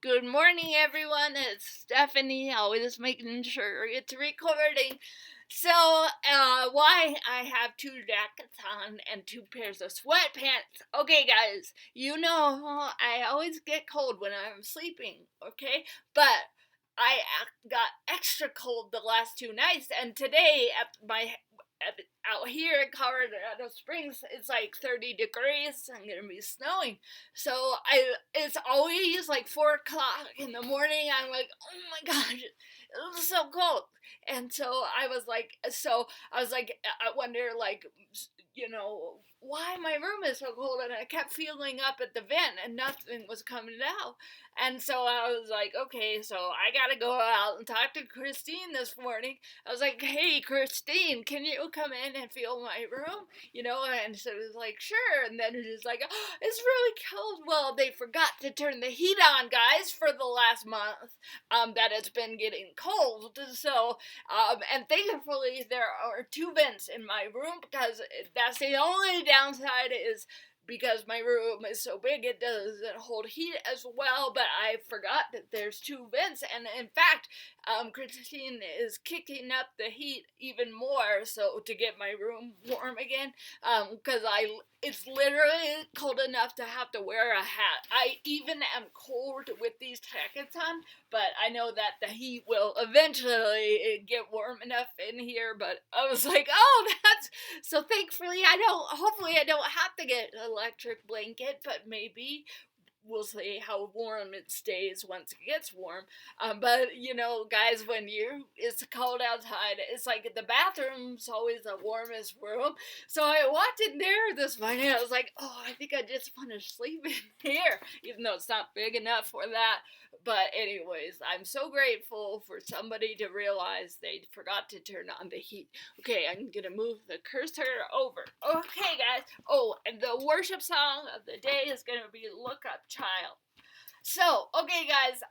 Good morning, everyone. It's Stephanie, always making sure it's recording. So, why I have two jackets on and two pairs of sweatpants. Okay, guys, you know I always get cold when I'm sleeping, okay? But I got extra cold the last 2 nights, and today out here in Colorado Springs, it's like 30 degrees. I'm gonna be snowing. So it's always like 4 o'clock in the morning. I'm like, oh my gosh, it was so cold. And so I was like, I wonder, like, why my room is so cold. And I kept feeling up at the vent and nothing was coming out. And so I was like, okay, so I gotta go out and talk to Christine this morning. I was like, hey, Christine, can you come in and feel my room? And so it was like, sure. And then it was like, oh, it's really cold. Well, they forgot to turn the heat on, guys, for the last month that it's been getting cold. So, and thankfully, there are two vents in my room because that's the only downside is because my room is so big, it doesn't hold heat as well, but I forgot that there's two vents, and in fact, Christine is kicking up the heat even more, so to get my room warm again, because it's literally cold enough to have to wear a hat. I even am cold with these jackets on, but I know that the heat will eventually get warm enough in here, but I was like, oh, so thankfully hopefully I don't have to get an electric blanket, but maybe we'll see how warm it stays once it gets warm. But guys, when it's cold outside, it's like the bathroom's always the warmest room. So I walked in there this morning. I was like, oh, I think I just want to sleep in here, even though it's not big enough for that. But anyways, I'm so grateful for somebody to realize they forgot to turn on the heat. Okay, I'm gonna move the cursor over. Okay, guys. Oh, and the worship song of the day is gonna be "Look Up, Child." So, okay, guys,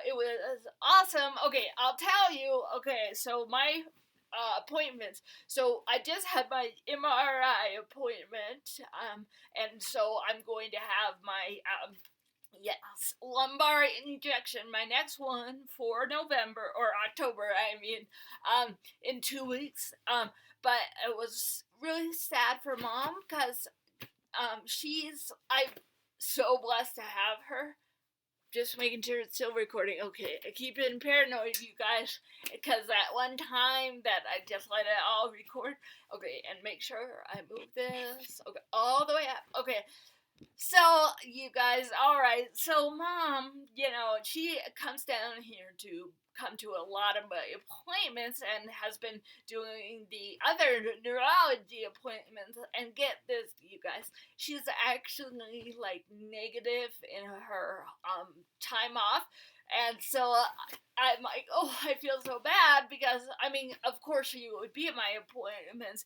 it was awesome. Okay, I'll tell you. Okay, so my appointments. So I just had my MRI appointment, and so I'm going to have my yes, lumbar injection, my next one for November or October, in 2 weeks. But it was really sad for mom because I'm so blessed to have her. Just making sure it's still recording. Okay, I keep getting paranoid, you guys, because that one time that I just let it all record. Okay, and make sure I move this. Okay, all the way up. Okay, so, you guys, alright, so mom, she comes down here to come to a lot of my appointments and has been doing the other neurology appointments. And get this, you guys, she's actually like negative in her time off. And so I'm like, oh, I feel so bad because, of course she would be at my appointments,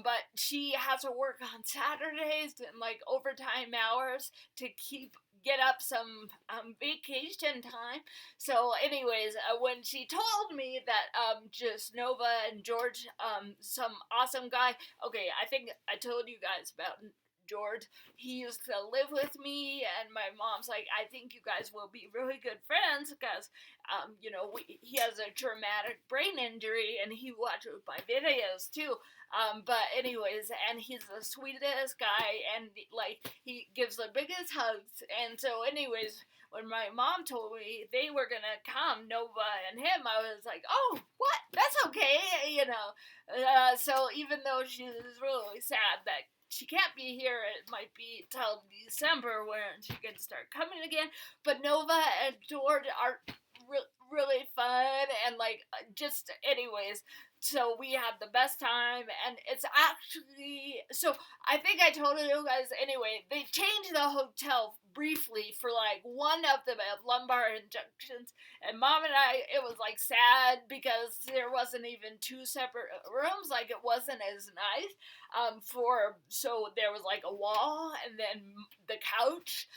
but she has to work on Saturdays and like overtime hours to get up some vacation time. So, anyways, when she told me that just Nova and George, some awesome guy. Okay, I think I told you guys about George. He used to live with me, and my mom's like, I think you guys will be really good friends because, he has a traumatic brain injury, and he watches my videos too. But anyways, and he's the sweetest guy, and like he gives the biggest hugs. And so, anyways, when my mom told me they were gonna come, Nova and him, I was like, oh, what? That's okay. So even though she was really sad that she can't be here, it might be till December when she can start coming again. But Nova and George are really fun and like just anyways. So we have the best time, and it's actually so. I think I told you guys anyway. They changed the hotel briefly for like one of the lumbar injections, and mom and I, it was like sad because there wasn't even two separate rooms. Like it wasn't as nice. So there was like a wall, and then the couch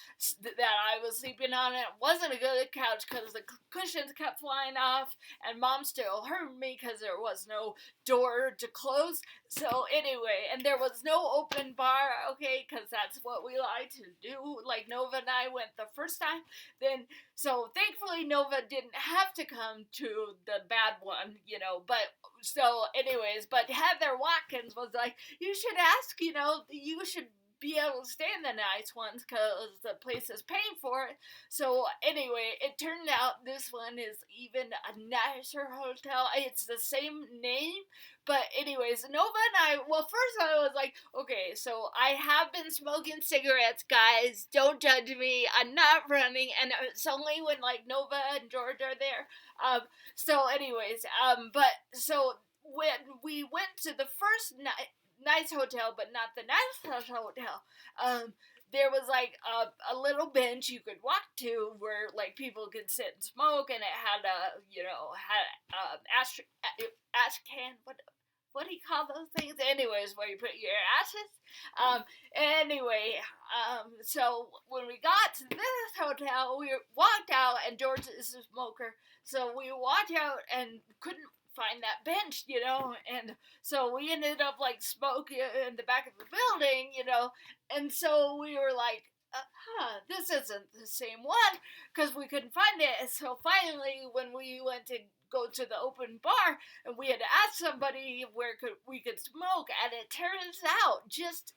that I was sleeping on. It wasn't a good couch because the cushions kept flying off, and Mom still heard me because there was no door to close. So anyway, and there was no open bar, okay, because that's what we like to do. Like Nova and I went the first time, then so thankfully Nova didn't have to come to the bad one, But so anyways, but Heather Watkins was like, you should ask, you should be able to stay in the nice ones because the place is paying for it. So anyway, it turned out this one is even a nicer hotel. It's the same name, but anyways, Nova and I, well, first I was like, okay, so I have been smoking cigarettes, guys. Don't judge me. I'm not running, and it's only when like Nova and George are there. So anyways, but so when we went to the first nice hotel, but not the nice hotel, there was like a little bench you could walk to where like people could sit and smoke, and it had a ash can. What do you call those things? Anyways, where you put your ashes. So when we got to this hotel, we walked out, and George is a smoker, so we walked out and couldn't find that bench, and so we ended up like smoking in the back of the building, and so we were like, this isn't the same one, because we couldn't find it. So finally, when we went to go to the open bar, and we had to ask somebody where we could smoke, and it turns out just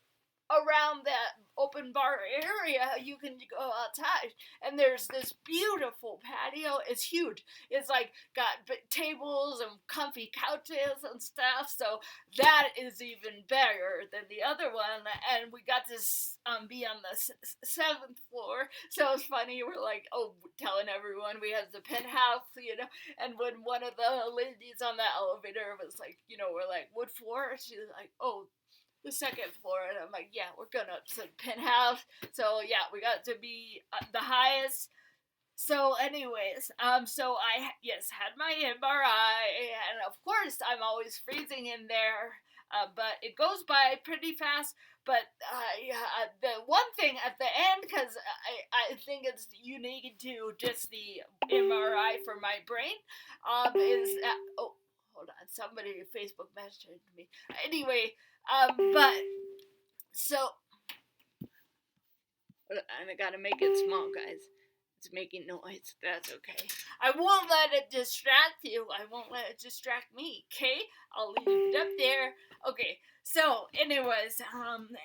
around that open bar area you can go outside, and there's this beautiful patio. It's huge. It's like got tables and comfy couches and stuff, so that is even better than the other one. And we got to be on the 7th floor, so it's funny, we're like, telling everyone we had the penthouse, and when one of the ladies on the elevator was like, we're like, what floor? She's like, the 2nd floor, and I'm like, yeah, we're going up to the penthouse. So yeah, we got to be the highest. So anyways, so I had my MRI, and of course I'm always freezing in there, but it goes by pretty fast. But the one thing at the end, because I think it's unique to just the MRI for my brain, is that, hold on, somebody Facebook messaged me. Anyway, but so I gotta make it small, guys. It's making noise. That's okay. I won't let it distract you. I won't let it distract me. Okay, I'll leave it up there. Okay. So, anyways,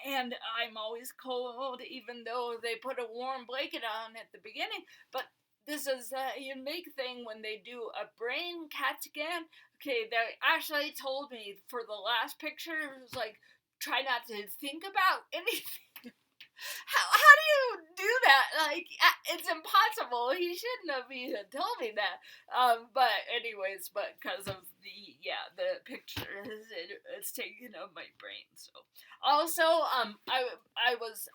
and I'm always cold, even though they put a warm blanket on at the beginning. But this is a unique thing when they do a brain CAT scan. Okay, they actually told me for the last picture, it was like, try not to think about anything. How do you do that? Like, it's impossible. He shouldn't have even told me that. But anyways, because of the picture, it's taken up my brain. So also, I was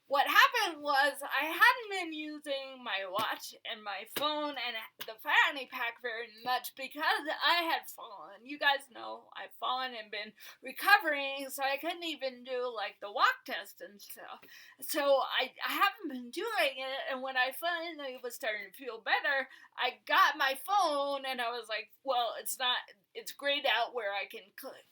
what happened was I hadn't been using my watch and my phone and the fanny pack very much because I had fallen. You guys know I've fallen and been recovering, so I couldn't even do like the walk test and stuff. So I haven't been doing it, and when I finally was starting to feel better, I got my phone and I was like, well, it's grayed out where I can click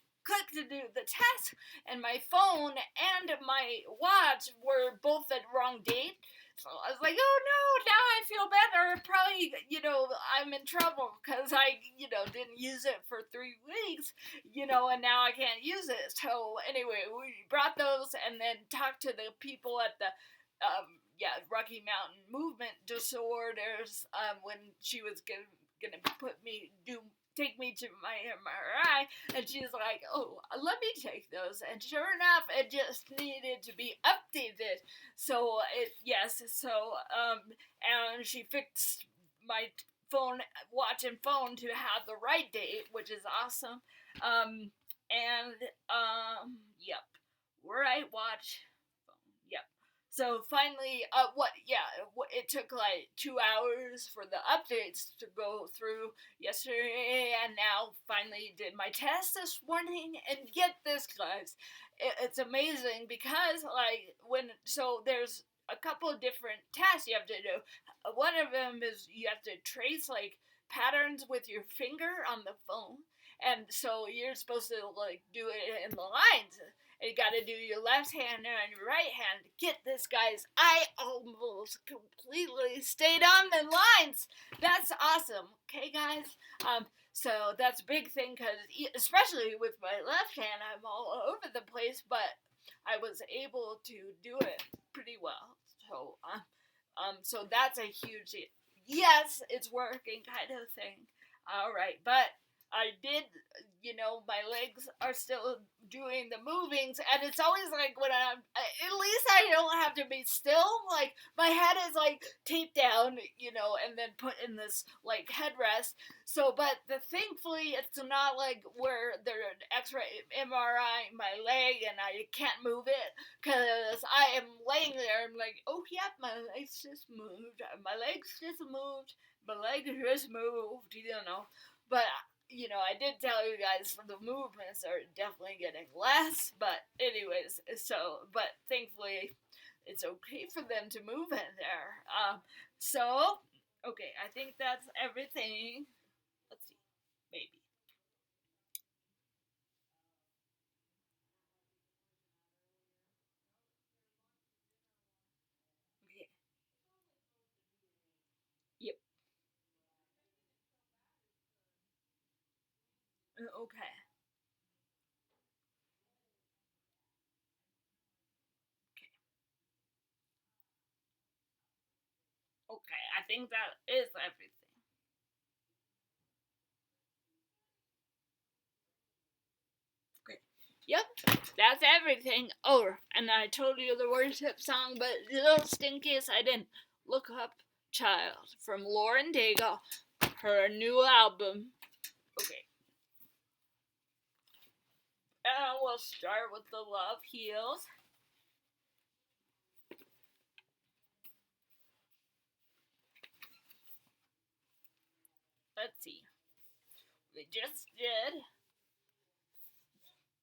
to do the test, and my phone and my watch were both at wrong date. So I was like, oh no, now I feel better. Probably, I'm in trouble because I, didn't use it for 3 weeks, and now I can't use it. So anyway, we brought those and then talked to the people at the, Rocky Mountain Movement Disorders, when she was gonna take me to my MRI, and she's like, let me take those, and sure enough, it just needed to be updated, and she fixed my watch and phone to have the right date, which is awesome, right watch, phone, yep. So finally, it took like 2 hours for the updates to go through yesterday, and now finally did my test this morning, and get this, guys, it's amazing because there's a couple of different tests you have to do. One of them is you have to trace like patterns with your finger on the phone. And so you're supposed to like do it in the lines. And you got to do your left hand and your right hand. Get this, guys. I almost completely stayed on the lines. That's awesome. Okay, guys. So that's a big thing because especially with my left hand, I'm all over the place, but I was able to do it pretty well. So that's a huge yes, it's working kind of thing. All right, but I did, my legs are still doing the movings, and it's always like when at least I don't have to be still. Like my head is like taped down, and then put in this like headrest. So, but thankfully it's not like where they're X-ray MRI my leg and I can't move it because I am laying there. I'm like, oh yep, my legs just moved. My legs just moved. My leg just moved. But I did tell you guys the movements are definitely getting less, but anyways, but thankfully it's okay for them to move in there. Okay, I think that's everything. Let's see, maybe. Okay. Yep. Okay. Okay, I think that is everything. Okay. Yep, that's everything. Oh, and I told you the worship song, but just in case I didn't, look up Child from Lauren Daigle, her new album. Okay. And we'll start with The Love Heals. Let's see. We just did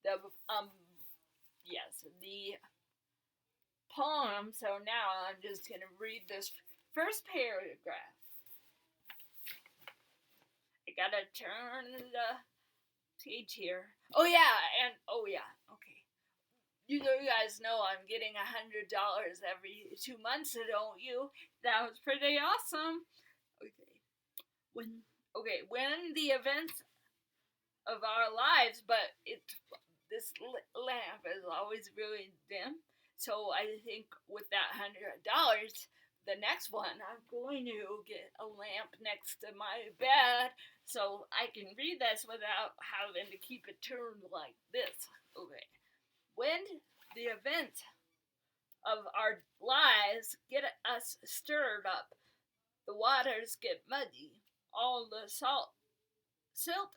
the the poem. So now I'm just gonna read this first paragraph. I gotta turn the page here. Oh yeah, okay. You guys know I'm getting $100 every 2 months, don't you? That was pretty awesome. Okay. When the events of our lives, but this lamp is always really dim. So I think with that $100, the next one I'm going to get a lamp next to my bed so I can read this without having to keep it turned like this. Okay. When the events of our lives get us stirred up, the waters get muddy, all the silt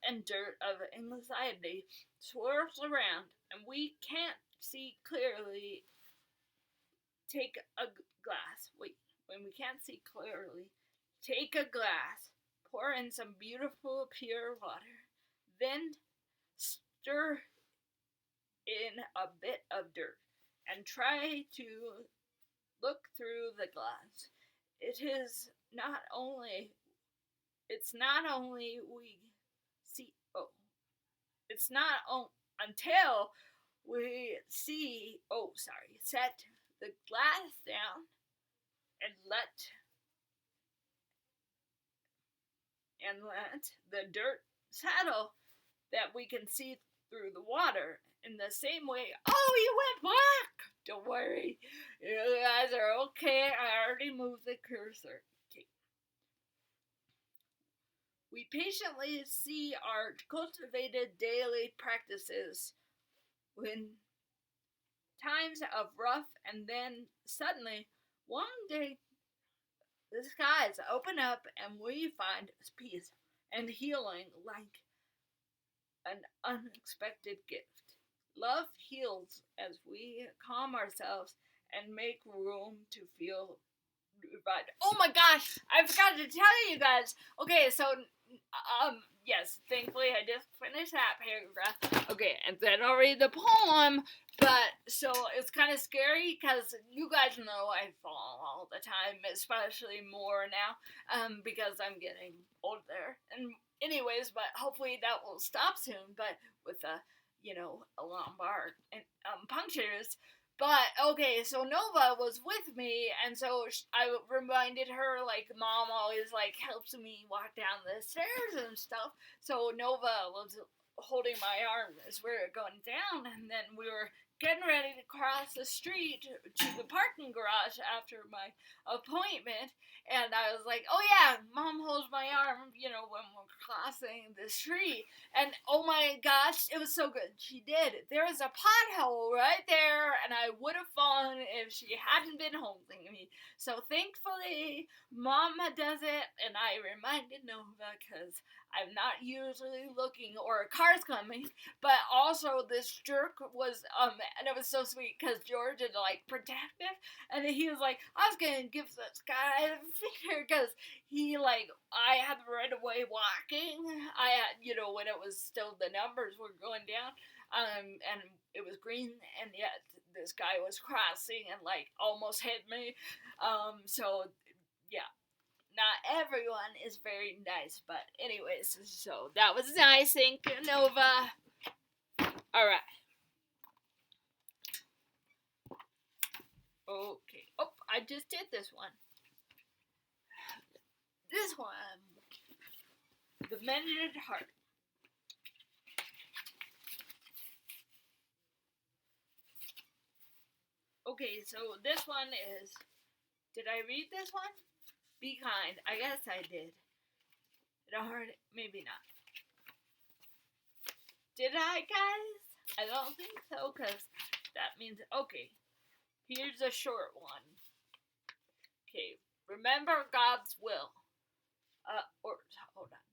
and dirt of anxiety swirls around, and we can't see clearly. Take a glass. Wait, when we can't see clearly, take a glass, pour in some beautiful pure water, then stir in a bit of dirt and try to look through the glass. It's not only we see, it's not until we see, set the glass down and let the dirt settle that we can see through the water in the same way. Oh, you went black! Don't worry. You guys are okay. I already moved the cursor. Okay. We patiently see our cultivated daily practices when times of rough, and then suddenly, one day, the skies open up and we find peace and healing like an unexpected gift. Love heals as we calm ourselves and make room to feel revived. Oh my gosh, I forgot to tell you guys. Okay, so yes, thankfully I just finished that paragraph. Okay, and then I'll read the poem But so it's kind of scary because you guys know I fall all the time, especially more now, because I'm getting older. And anyways, but hopefully that will stop soon. But with a lumbar and punctures. But okay, so Nova was with me, and so I reminded her like mom always like helps me walk down the stairs and stuff. So Nova was holding my arm as we were going down, and then we were getting ready to cross the street to the parking garage after my appointment. And I was like, oh yeah, mom holds my arm, when we're crossing the street. And oh my gosh, it was so good. She did. There was a pothole right there, and I would have fallen if she hadn't been holding me. So thankfully, mama does it, and I reminded Nova because I'm not usually looking or a car's coming, but also this jerk was and it was so sweet because George is like protective, and he was like, I was gonna give this guy a finger because he like I had the right of way walking. I had when it was still the numbers were going down, and it was green, and yet this guy was crossing and like almost hit me, so yeah, not everyone is very nice, but anyways, so that was nice. Thank you, Nova. All right. Okay. Oh, I just did this one. This one. The Mended Heart. Okay, so this one is. Did I read this one? Be kind. I guess I did. Maybe not. Did I, guys? I don't think so, because that means. Okay. Here's a short one. Okay. Remember God's will. Hold on.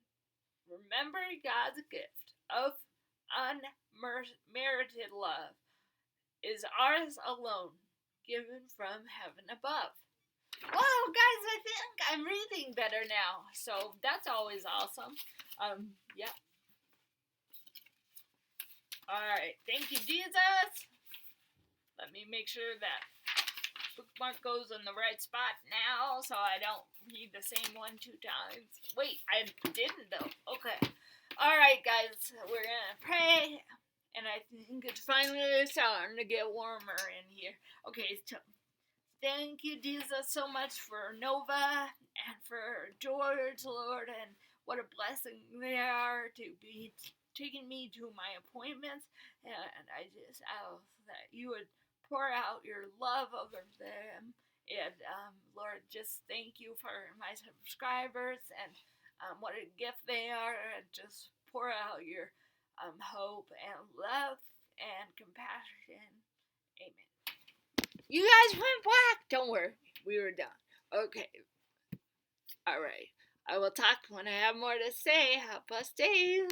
Remember God's gift of unmerited love is ours alone, given from heaven above. Wow, guys, I think I'm reading better now, so that's always awesome. Yeah. Alright, thank you, Jesus. Let me make sure that bookmark goes in the right spot now so I don't read the same one 2 times. Wait, I didn't though. Okay. Alright, guys, we're gonna pray. And I think it's finally starting to get warmer in here. Okay, so thank you, Jesus, so much for Nova and for George, Lord, and what a blessing they are to be taking me to my appointments. And I just ask that you would pour out your love over them. And Lord, just thank you for my subscribers and what a gift they are. And just pour out your hope and love and compassion. Amen. You guys went black. Don't worry. We were done. Okay. All right. I will talk when I have more to say. Help us, Dave.